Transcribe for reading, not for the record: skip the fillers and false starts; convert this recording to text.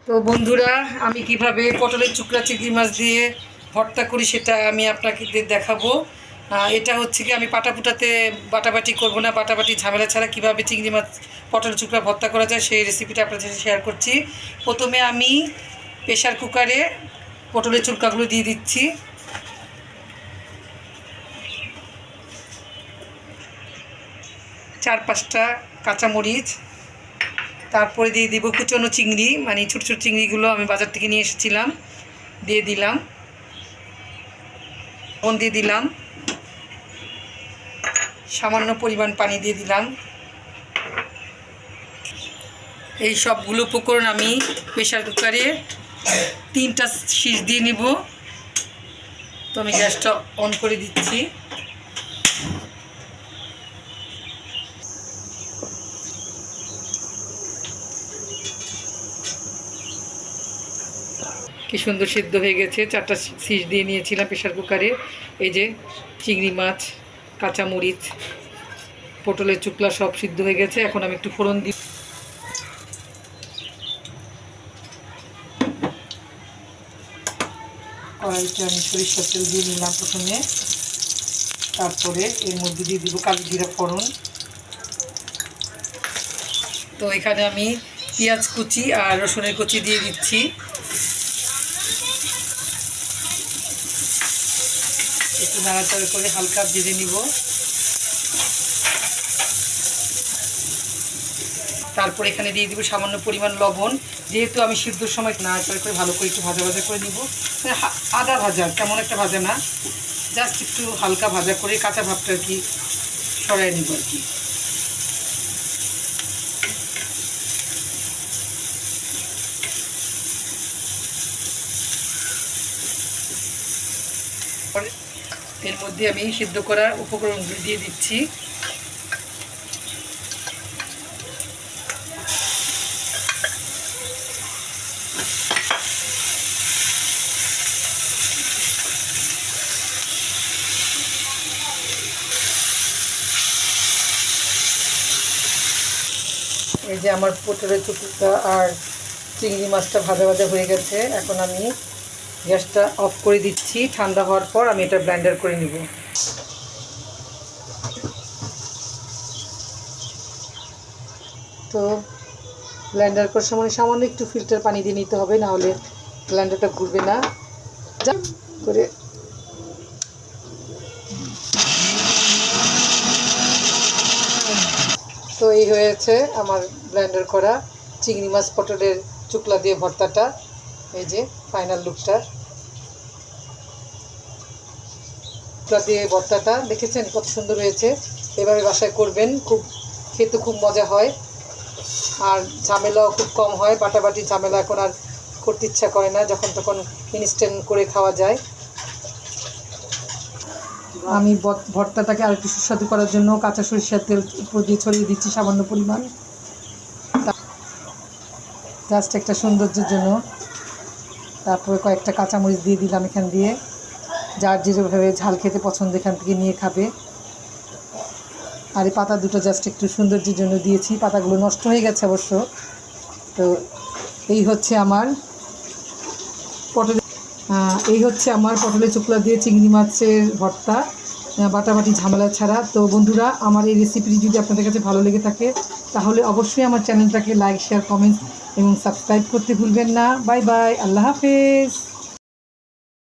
তো বন্ধুরা, আমি কিভাবে পটলের চুকরা চিংড়ি মাছ দিয়ে ভর্তা করি সেটা আমি আপনাকে দেখাবো। এটা হচ্ছে কি, আমি পাটাপুটাতে বাটাবাটি করব না, বাটাবাটি ঝামেলা ছাড়া কিভাবে চিংড়ি মাছ পটলের চুকরা ভর্তা করা যায় সেই রেসিপিটা আপনাদের সাথে শেয়ার করছি। প্রথমে আমি প্রেশার কুকারে পটলের চুলকাগুলো দিয়ে দিচ্ছি। চার পাঁচটা কাঁচামরিচ, তারপরে দিয়ে দিব কুচনো চিংড়ি, মানে ছোটো ছোটো চিংড়িগুলো আমি বাজার থেকে নিয়ে এসেছিলাম, দিয়ে দিলাম। লবণ দিয়ে দিলাম, সামান্য পরিমাণ পানি দিয়ে দিলাম। এই সবগুলো উপকরণ আমি প্রেশার কুকারে 3টা সিটি দিয়ে নিব। তো আমি গ্যাসটা অন করে দিচ্ছি। কি সুন্দর সিদ্ধ হয়ে গেছে। 4টা সিটি দিয়ে নিয়েছিলাম প্রেশার কুকারে। এই যে চিংড়ি মাছ, কাঁচামরিচ, পটলের চুকলা সব সিদ্ধ হয়ে গেছে। এখন আমি একটু ফোড়ন দিই। কড়াইতে আমি সরিষার তেল দিয়ে নিলাম প্রথমে, তারপরে এর মধ্যে দিয়ে দিব কালো জিরা ফোড়ন। তো এখানে আমি পেঁয়াজ কুচি আর রসুনের কুচি দিয়ে দিচ্ছি। একটু নাড়াচাড়া করে হালকা ভেজে নিব। তারপর এখানে দিয়ে দিব সামান্য পরিমাণ লবণ। যেহেতু আমি সিদ্ধর সময় নাড়াচাড়া করে ভালো করে একটু ভাজা ভাজা করে নিব, আদা ভাজা, তেমন একটা ভাজা না, জাস্ট একটু হালকা ভাজা করে কাঁচা ভাবটা আর কি সরাই নিব আর কি। এর মধ্যে আমি সিদ্ধ করা উপকরণগুলো দিয়ে দিচ্ছি। এই যে আমার পটলের চুটুটা আর চিংড়ি মাছটা ভাজা ভাজা হয়ে গেছে। এখন আমি গ্যাসটা অফ করে দিচ্ছি। ঠান্ডা হওয়ার পর আমি এটা ব্লেন্ডার করে নিব। তো ব্লেন্ডার করার সময় সামান্য একটু ফিল্টার পানি দিয়ে নিতে হবে, না হলে ব্লেন্ডারটা ঘুরবে না। যা করে তো এই হয়েছে আমার ব্লেন্ডার করা চিংড়ি মাছ পটলের চুকলা দিয়ে ভর্তাটা। এই যে ফাইনাল লুকটা, চুকলা দিয়ে ভর্তাটা দেখেছেন কত সুন্দর হয়েছে। এভাবে বাসায় করবেন, খুব খেতে খুব মজা হয় আর ঝামেলাও খুব কম হয়। বাটাবাটি ঝামেলা এখন আর করতে ইচ্ছা করে না, যখন তখন ইনস্ট্যান্ট করে খাওয়া যায়। আমি ভর্তাটাকে আর একটু সুস্বাদু করার জন্য কাঁচা সরিষার তেল উপর দিয়ে ছড়িয়ে দিচ্ছি সামান্য পরিমাণ, জাস্ট একটা সৌন্দর্যের জন্য। তারপরে কয়েকটা কাঁচামরিচ দিয়ে দিলাম এখান দিয়ে, যার যেভাবে ঝাল খেতে পছন্দ এখান থেকে নিয়ে খাবে। আর এই পাতা দুটো জাস্ট একটু সৌন্দর্যের জন্য দিয়েছি, পাতাগুলো নষ্ট হয়ে গেছে অবশ্য। তো এই হচ্ছে আমার পটলের চুকলা দিয়ে চিংড়ি মাছের ভর্তা, বাটাবাটি ঝামেলা ছাড়া। তো বন্ধুরা, আমার এই রেসিপিটি যদি আপনাদের কাছে ভালো লেগে থাকে তাহলে অবশ্যই আমার চ্যানেলটাকে লাইক, শেয়ার, কমেন্টস এবং সাবস্ক্রাইব করতে ভুলবেন না। বাই বাই, আল্লাহ হাফেজ।